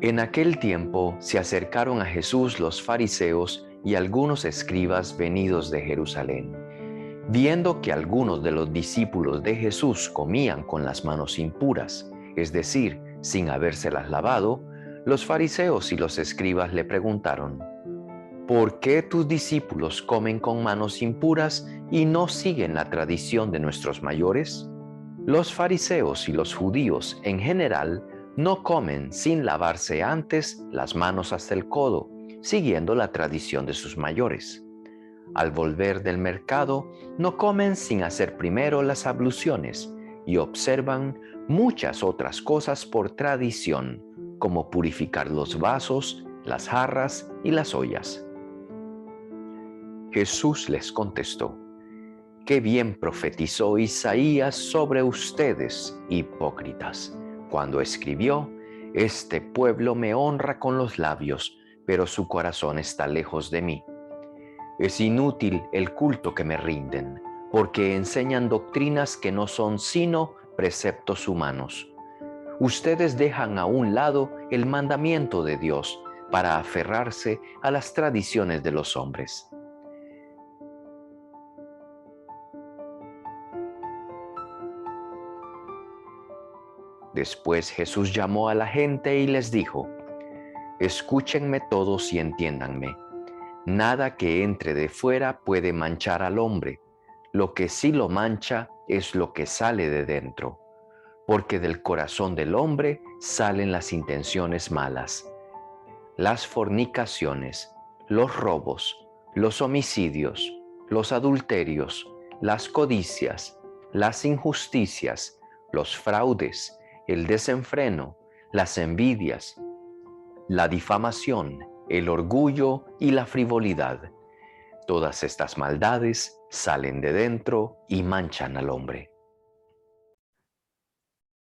En aquel tiempo se acercaron a Jesús los fariseos y algunos escribas venidos de Jerusalén. Viendo que algunos de los discípulos de Jesús comían con las manos impuras, es decir, sin habérselas lavado, los fariseos y los escribas le preguntaron: ¿por qué tus discípulos comen con manos impuras y no siguen la tradición de nuestros mayores? Los fariseos y los judíos en general no comen sin lavarse antes las manos hasta el codo, siguiendo la tradición de sus mayores. Al volver del mercado, no comen sin hacer primero las abluciones y observan muchas otras cosas por tradición, como purificar los vasos, las jarras y las ollas. Jesús les contestó: qué bien profetizó Isaías sobre ustedes, hipócritas, cuando escribió: este pueblo me honra con los labios, pero su corazón está lejos de mí. Es inútil el culto que me rinden, porque enseñan doctrinas que no son sino preceptos humanos. Ustedes dejan a un lado el mandamiento de Dios para aferrarse a las tradiciones de los hombres. Después Jesús llamó a la gente y les dijo: escúchenme todos y entiéndanme. Nada que entre de fuera puede manchar al hombre. Lo que sí lo mancha es lo que sale de dentro, porque del corazón del hombre salen las intenciones malas, las fornicaciones, los robos, los homicidios, los adulterios, las codicias, las injusticias, los fraudes, el desenfreno, las envidias, la difamación, el orgullo y la frivolidad. Todas estas maldades salen de dentro y manchan al hombre.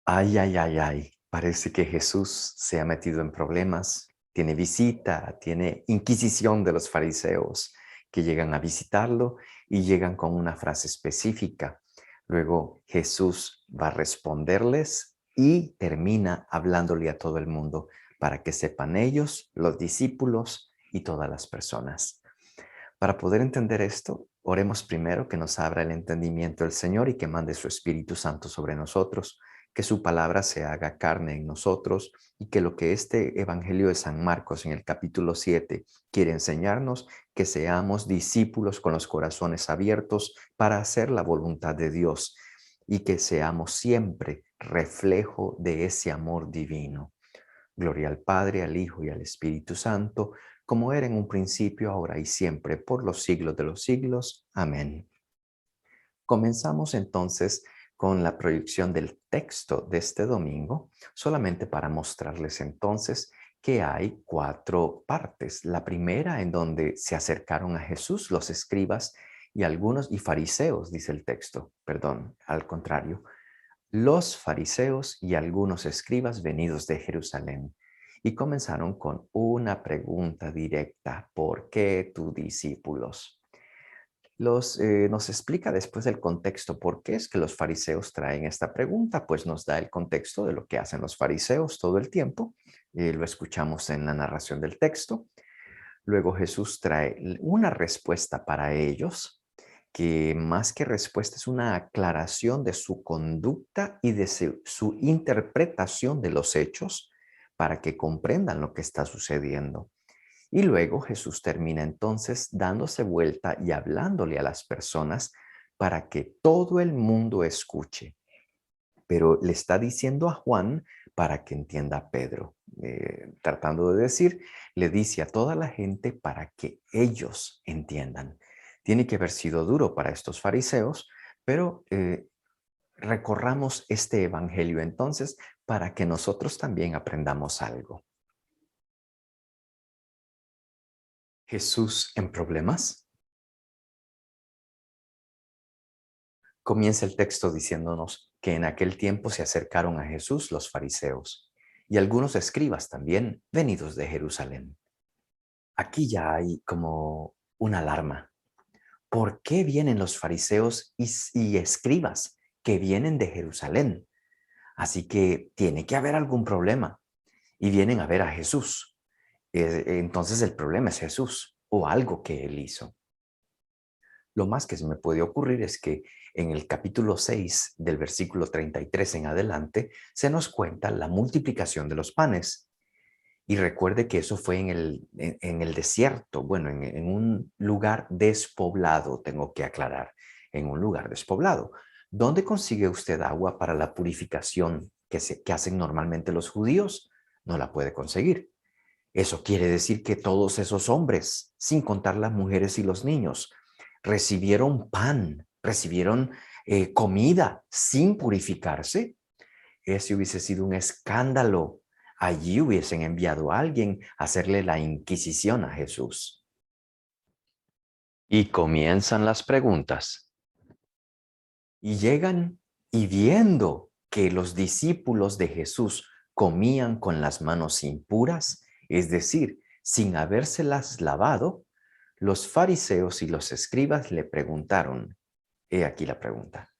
Ay, ay, ay, ay. Parece que Jesús se ha metido en problemas. Tiene visita, tiene inquisición de los fariseos que llegan a visitarlo y llegan con una frase específica. Luego Jesús va a responderles y termina hablándole a todo el mundo para que sepan ellos, los discípulos y todas las personas. Para poder entender esto, oremos primero que nos abra el entendimiento el Señor y que mande su Espíritu Santo sobre nosotros, que su palabra se haga carne en nosotros y que lo que este Evangelio de San Marcos en el capítulo 7 quiere enseñarnos, que seamos discípulos con los corazones abiertos para hacer la voluntad de Dios y que seamos siempre reflejo de ese amor divino. Gloria al Padre, al Hijo y al Espíritu Santo, como era en un principio, ahora y siempre, por los siglos de los siglos. Amén. Comenzamos entonces con la proyección del texto de este domingo, solamente para mostrarles entonces que hay 4 partes. La primera en donde se acercaron a Jesús los escribas y algunos, y fariseos, dice el texto, perdón, al contrario, los fariseos y algunos escribas venidos de Jerusalén, y comenzaron con una pregunta directa: ¿por qué tus discípulos? Nos explica después el contexto por qué es que los fariseos traen esta pregunta, pues nos da el contexto de lo que hacen los fariseos todo el tiempo, lo escuchamos en la narración del texto. Luego Jesús trae una respuesta para ellos, que más que respuesta es una aclaración de su conducta y de su interpretación de los hechos para que comprendan lo que está sucediendo. Y luego Jesús termina entonces dándose vuelta y hablándole a las personas para que todo el mundo escuche. Pero le está diciendo a Juan para que entienda a Pedro. Tratando de decir, le dice a toda la gente para que ellos entiendan. Tiene que haber sido duro para estos fariseos, pero recorramos este evangelio entonces para que nosotros también aprendamos algo. Jesús en problemas. Comienza el texto diciéndonos que en aquel tiempo se acercaron a Jesús los fariseos y algunos escribas también venidos de Jerusalén. Aquí ya hay como una alarma. ¿Por qué vienen los fariseos y escribas que vienen de Jerusalén? Así que tiene que haber algún problema. y vienen a ver a Jesús. Entonces el problema es Jesús o algo que él hizo. Lo más que se me puede ocurrir es que en el capítulo 6 del versículo 33 en adelante se nos cuenta la multiplicación de los panes. Y recuerde que eso fue en el desierto, bueno, en un lugar despoblado, tengo que aclarar, en un lugar despoblado. ¿Dónde consigue usted agua para la purificación que hacen normalmente los judíos? No la puede conseguir. Eso quiere decir que todos esos hombres, sin contar las mujeres y los niños, recibieron pan, recibieron comida sin purificarse. Ese hubiese sido un escándalo. Allí hubiesen enviado a alguien a hacerle la inquisición a Jesús. Y comienzan las preguntas. Y llegan y viendo que los discípulos de Jesús comían con las manos impuras, es decir, sin habérselas lavado, los fariseos y los escribas le preguntaron, he aquí la pregunta,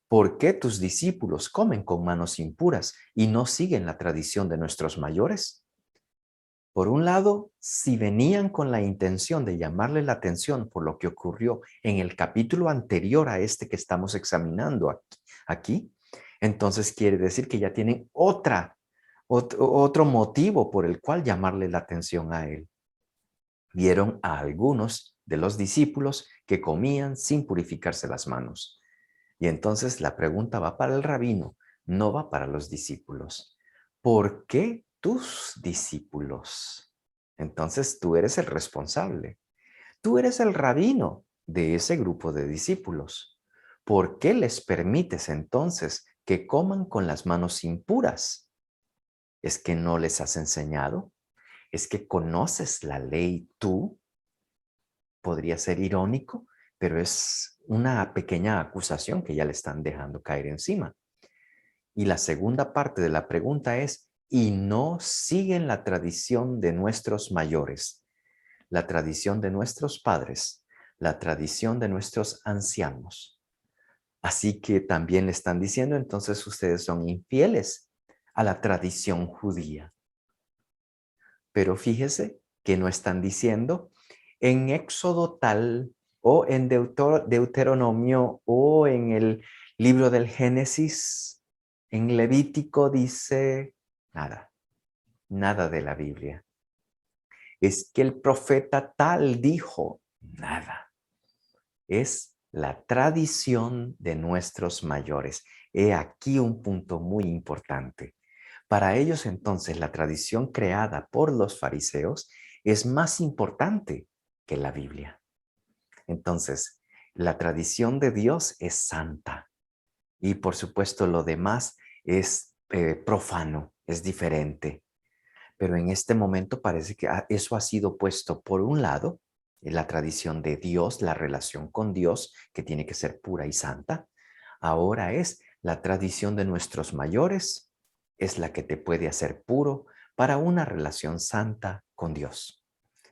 ¿por qué tus discípulos comen con manos impuras y no siguen la tradición de nuestros mayores? Por un lado, si venían con la intención de llamarle la atención por lo que ocurrió en el capítulo anterior a este que estamos examinando aquí, entonces quiere decir que ya tienen otro motivo por el cual llamarle la atención a él. Vieron a algunos de los discípulos que comían sin purificarse las manos. Y entonces la pregunta va para el rabino, no va para los discípulos. ¿Por qué tus discípulos? Entonces tú eres el responsable. Tú eres el rabino de ese grupo de discípulos. ¿Por qué les permites entonces que coman con las manos impuras? ¿Es que no les has enseñado? ¿Es que conoces la ley tú? Podría ser irónico, pero es una pequeña acusación que ya le están dejando caer encima. Y la segunda parte de la pregunta es, ¿y no siguen la tradición de nuestros mayores, la tradición de nuestros padres, la tradición de nuestros ancianos? Así que también le están diciendo, entonces ustedes son infieles a la tradición judía. Pero fíjese que no están diciendo en Éxodo tal o en Deuteronomio o en el libro del Génesis, en Levítico dice nada, nada de la Biblia. Es que el profeta tal dijo nada. Es la tradición de nuestros mayores. He aquí un punto muy importante. Para ellos entonces la tradición creada por los fariseos es más importante que la Biblia. Entonces, la tradición de Dios es santa y por supuesto lo demás es profano, es diferente. Pero en este momento parece que eso ha sido puesto por un lado, la tradición de Dios, la relación con Dios, que tiene que ser pura y santa. Ahora es la tradición de nuestros mayores, es la que te puede hacer puro para una relación santa con Dios.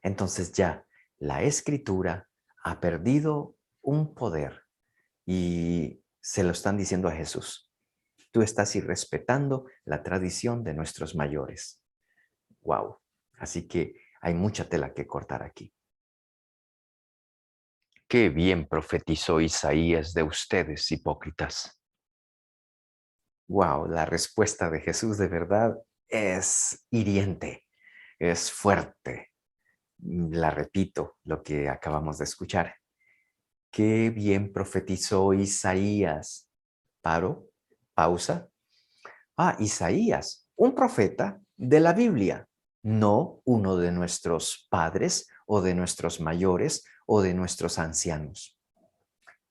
Entonces ya la escritura ha perdido un poder y se lo están diciendo a Jesús. Tú estás irrespetando la tradición de nuestros mayores. Wow. Así que hay mucha tela que cortar aquí. Qué bien profetizó Isaías de ustedes, hipócritas. Wow, la respuesta de Jesús de verdad es hiriente, es fuerte. La repito, lo que acabamos de escuchar. Qué bien profetizó Isaías. Paro, pausa. Isaías, un profeta de la Biblia, no uno de nuestros padres o de nuestros mayores o de nuestros ancianos.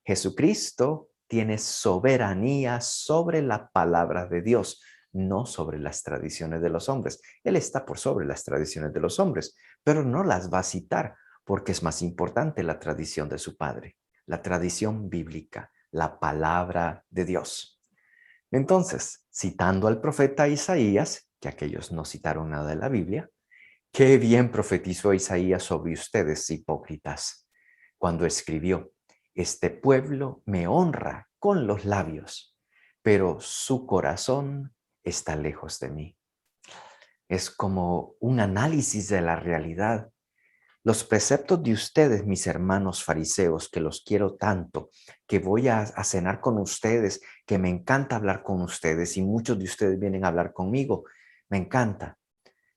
Jesucristo tiene soberanía sobre la palabra de Dios, no sobre las tradiciones de los hombres. Él está por sobre las tradiciones de los hombres, pero no las va a citar porque es más importante la tradición de su padre, la tradición bíblica, la palabra de Dios. Entonces, citando al profeta Isaías, que aquellos no citaron nada de la Biblia, qué bien profetizó Isaías sobre ustedes, hipócritas, cuando escribió, este pueblo me honra con los labios, pero su corazón está lejos de mí. es como un análisis de la realidad. Los preceptos de ustedes, mis hermanos fariseos, que los quiero tanto, que voy a cenar con ustedes, que me encanta hablar con ustedes y muchos de ustedes vienen a hablar conmigo, me encanta.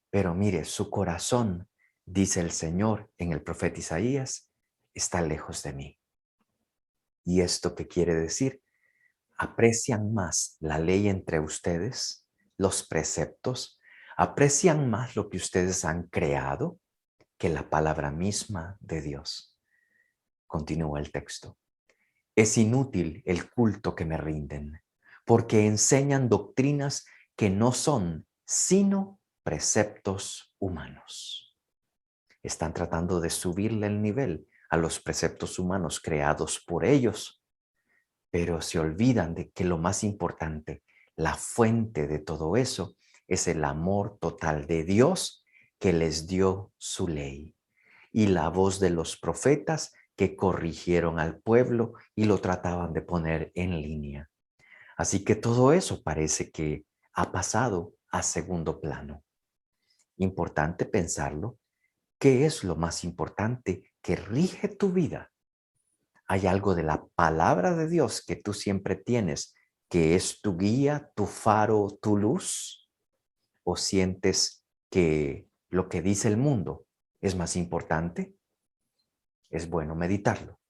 Pero mire, su corazón, dice el Señor en el profeta Isaías, está lejos de mí. ¿Y esto qué quiere decir? Aprecian más la ley entre ustedes, los preceptos, aprecian más lo que ustedes han creado que la palabra misma de Dios. Continúa el texto. Es inútil el culto que me rinden, porque enseñan doctrinas que no son sino preceptos humanos. Están tratando de subirle el nivel a los preceptos humanos creados por ellos, pero se olvidan de que lo más importante, la fuente de todo eso, es el amor total de Dios que les dio su ley y la voz de los profetas que corrigieron al pueblo y lo trataban de poner en línea. Así que todo eso parece que ha pasado a segundo plano. Importante pensarlo. ¿Qué es lo más importante que rige tu vida? ¿Hay algo de la palabra de Dios que tú siempre tienes, que es tu guía, tu faro, tu luz? ¿O sientes que lo que dice el mundo es más importante? Es bueno meditarlo.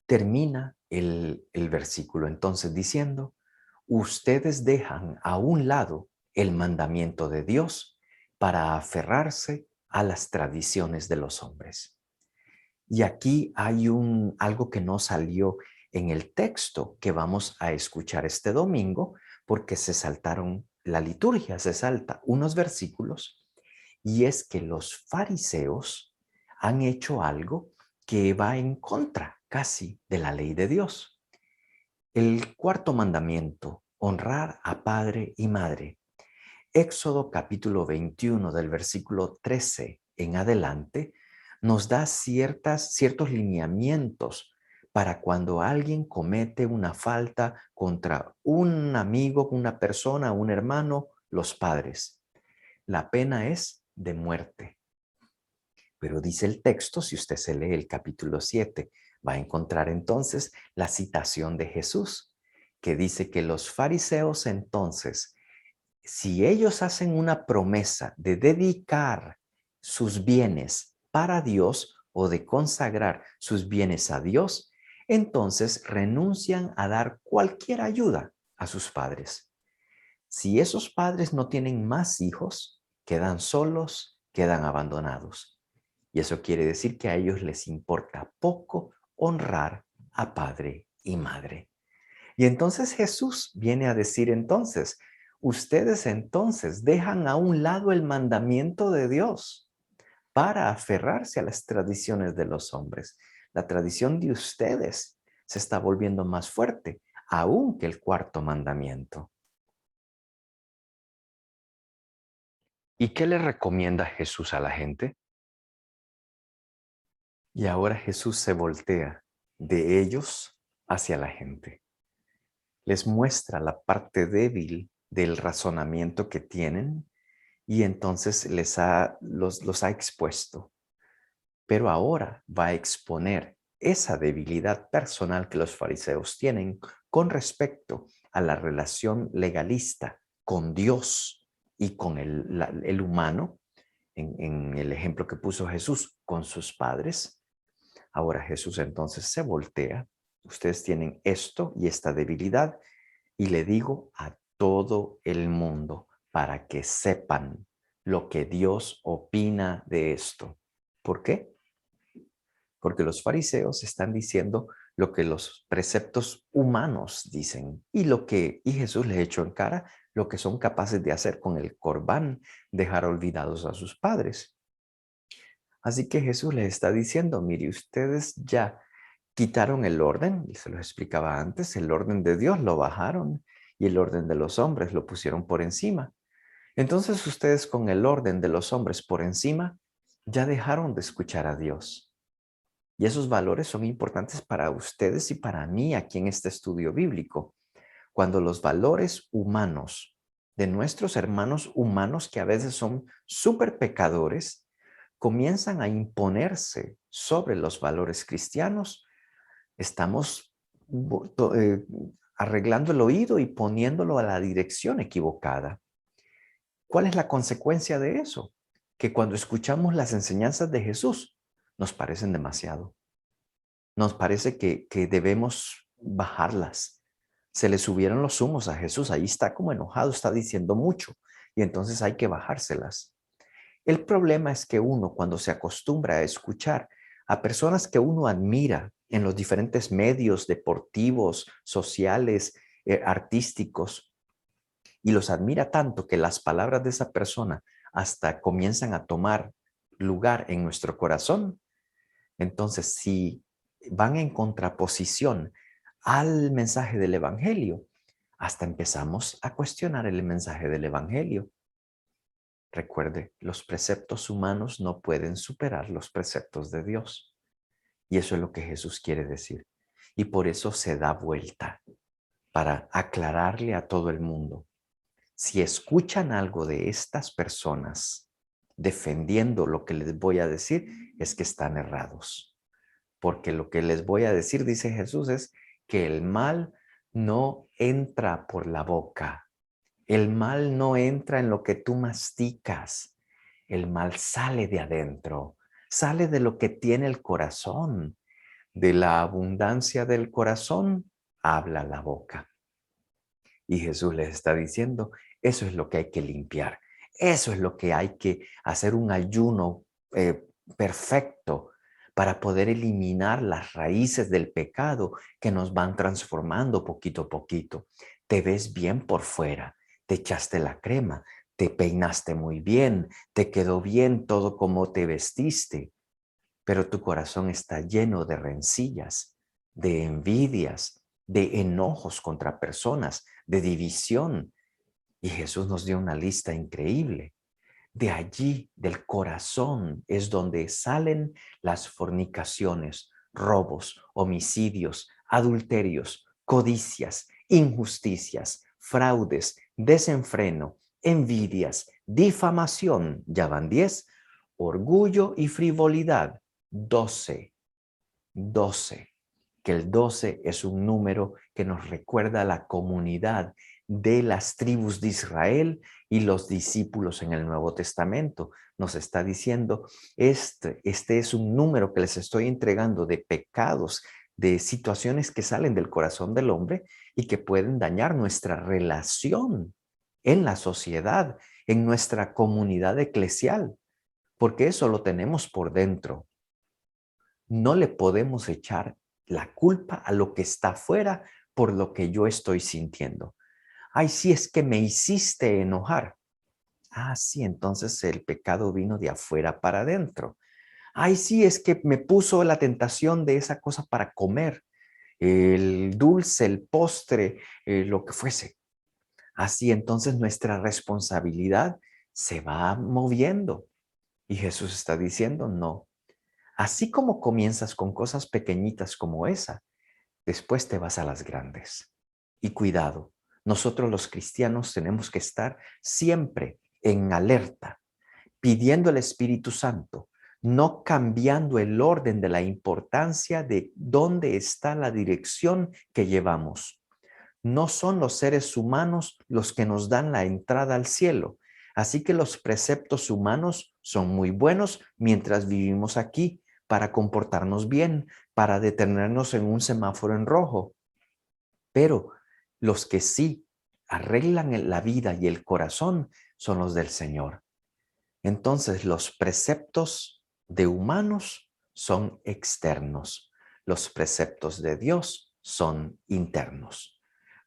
Termina el versículo entonces diciendo, ustedes dejan a un lado el mandamiento de Dios para aferrarse a las tradiciones de los hombres. Y aquí hay algo que no salió en el texto que vamos a escuchar este domingo porque se saltaron la liturgia, se salta unos versículos y es que los fariseos han hecho algo que va en contra casi de la ley de Dios. El cuarto mandamiento, honrar a padre y madre. Éxodo capítulo 21 del versículo 13 en adelante nos da ciertos lineamientos para cuando alguien comete una falta contra un amigo, una persona, un hermano, los padres. La pena es de muerte. Pero dice el texto, si usted se lee el capítulo 7, va a encontrar entonces la citación de Jesús, que dice que los fariseos entonces, si ellos hacen una promesa de dedicar sus bienes para Dios o de consagrar sus bienes a Dios, entonces renuncian a dar cualquier ayuda a sus padres. Si esos padres no tienen más hijos, quedan solos, quedan abandonados. Y eso quiere decir que a ellos les importa poco honrar a padre y madre. Y entonces Jesús viene a decir entonces, ustedes entonces dejan a un lado el mandamiento de Dios para aferrarse a las tradiciones de los hombres. La tradición de ustedes se está volviendo más fuerte, aún que el cuarto mandamiento. ¿Y qué le recomienda Jesús a la gente? Y ahora Jesús se voltea de ellos hacia la gente. Les muestra la parte débil del razonamiento que tienen y entonces los ha expuesto. Pero ahora va a exponer esa debilidad personal que los fariseos tienen con respecto a la relación legalista con Dios y con el humano, en el ejemplo que puso Jesús con sus padres. Ahora Jesús entonces se voltea. Ustedes tienen esto y esta debilidad y le digo a todo el mundo para que sepan lo que Dios opina de esto. ¿Por qué? Porque los fariseos están diciendo lo que los preceptos humanos dicen y Jesús les echó en cara lo que son capaces de hacer con el corbán, dejar olvidados a sus padres. Así que Jesús les está diciendo, mire, ustedes ya quitaron el orden, y se los explicaba antes, el orden de Dios lo bajaron y el orden de los hombres lo pusieron por encima. Entonces ustedes con el orden de los hombres por encima ya dejaron de escuchar a Dios. Y esos valores son importantes para ustedes y para mí aquí en este estudio bíblico. Cuando los valores humanos de nuestros hermanos humanos que a veces son súper pecadores, comienzan a imponerse sobre los valores cristianos, estamos arreglando el oído y poniéndolo a la dirección equivocada. ¿Cuál es la consecuencia de eso? Que cuando escuchamos las enseñanzas de Jesús, nos parecen demasiado. Nos parece que debemos bajarlas. Se le subieron los humos a Jesús. Ahí está como enojado, está diciendo mucho. Y entonces hay que bajárselas. El problema es que uno, cuando se acostumbra a escuchar a personas que uno admira en los diferentes medios deportivos, sociales, artísticos, y los admira tanto que las palabras de esa persona hasta comienzan a tomar lugar en nuestro corazón, entonces si van en contraposición al mensaje del evangelio, hasta empezamos a cuestionar el mensaje del evangelio. Recuerde, los preceptos humanos no pueden superar los preceptos de Dios. Y eso es lo que Jesús quiere decir. Y por eso se da vuelta para aclararle a todo el mundo. Si escuchan algo de estas personas defendiendo lo que les voy a decir, es que están errados. Porque lo que les voy a decir, dice Jesús, es que el mal no entra por la boca. El mal no entra en lo que tú masticas. El mal sale de adentro, sale de lo que tiene el corazón. De la abundancia del corazón habla la boca. Y Jesús les está diciendo, eso es lo que hay que limpiar. Eso es lo que hay que hacer un ayuno perfecto para poder eliminar las raíces del pecado que nos van transformando poquito a poquito. Te ves bien por fuera, te echaste la crema, te peinaste muy bien, te quedó bien todo como te vestiste, pero tu corazón está lleno de rencillas, de envidias, de enojos contra personas, de división. Y Jesús nos dio una lista increíble. De allí, del corazón, es donde salen las fornicaciones, robos, homicidios, adulterios, codicias, injusticias, fraudes, desenfreno, envidias, difamación, ya van 10, orgullo y frivolidad, 12. 12, que el 12 es un número que nos recuerda la comunidad de las tribus de Israel y los discípulos en el Nuevo Testamento. Nos está diciendo, este es un número que les estoy entregando de pecados, de situaciones que salen del corazón del hombre y que pueden dañar nuestra relación en la sociedad, en nuestra comunidad eclesial, porque eso lo tenemos por dentro. No le podemos echar la culpa a lo que está afuera por lo que yo estoy sintiendo. Ay, sí, es que me hiciste enojar. Ah, sí, entonces el pecado vino de afuera para adentro. Ay, sí, es que me puso la tentación de esa cosa para comer, el dulce, el postre, lo que fuese. Así entonces nuestra responsabilidad se va moviendo. Y Jesús está diciendo, no. Así como comienzas con cosas pequeñitas como esa, después te vas a las grandes. Y cuidado, nosotros los cristianos tenemos que estar siempre en alerta, pidiendo al Espíritu Santo, no cambiando el orden de la importancia de dónde está la dirección que llevamos. No son los seres humanos los que nos dan la entrada al cielo. Así que los preceptos humanos son muy buenos mientras vivimos aquí para comportarnos bien, para detenernos en un semáforo en rojo. Pero los que sí arreglan la vida y el corazón son los del Señor. Entonces los preceptos de humanos son externos. Los preceptos de Dios son internos.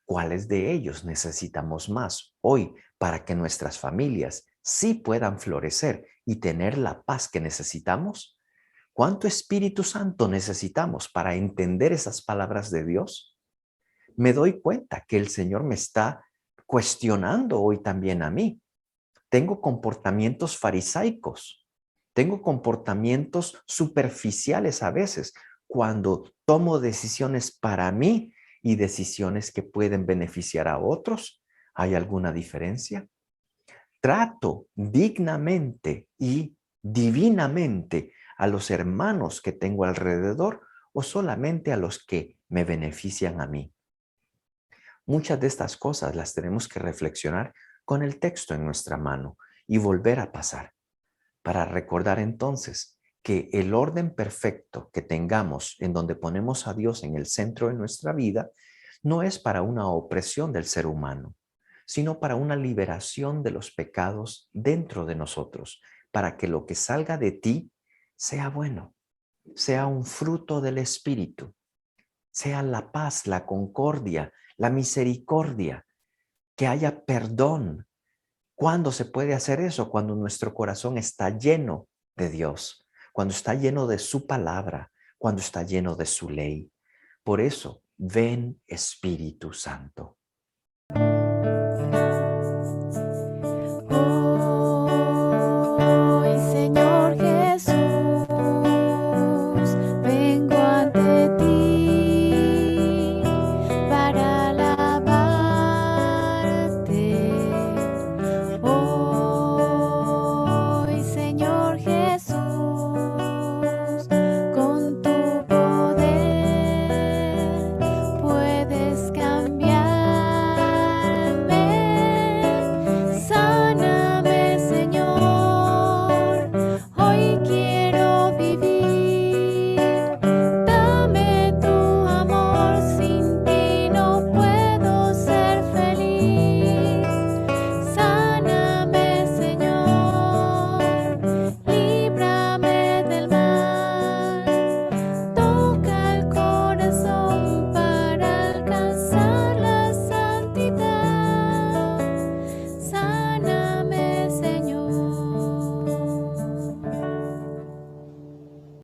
¿Cuáles de ellos necesitamos más hoy para que nuestras familias sí puedan florecer y tener la paz que necesitamos? ¿Cuánto Espíritu Santo necesitamos para entender esas palabras de Dios? Me doy cuenta que el Señor me está cuestionando hoy también a mí. Tengo comportamientos farisaicos, tengo comportamientos superficiales a veces cuando tomo decisiones para mí y decisiones que pueden beneficiar a otros. ¿Hay alguna diferencia? ¿Trato dignamente y divinamente a los hermanos que tengo alrededor o solamente a los que me benefician a mí? Muchas de estas cosas las tenemos que reflexionar con el texto en nuestra mano y volver a pasar para recordar entonces que el orden perfecto que tengamos en donde ponemos a Dios en el centro de nuestra vida no es para una opresión del ser humano, sino para una liberación de los pecados dentro de nosotros, para que lo que salga de ti sea bueno, sea un fruto del Espíritu, sea la paz, la concordia, la misericordia, que haya perdón. ¿Cuándo se puede hacer eso? Cuando nuestro corazón está lleno de Dios, cuando está lleno de su palabra, cuando está lleno de su ley. Por eso, ven Espíritu Santo.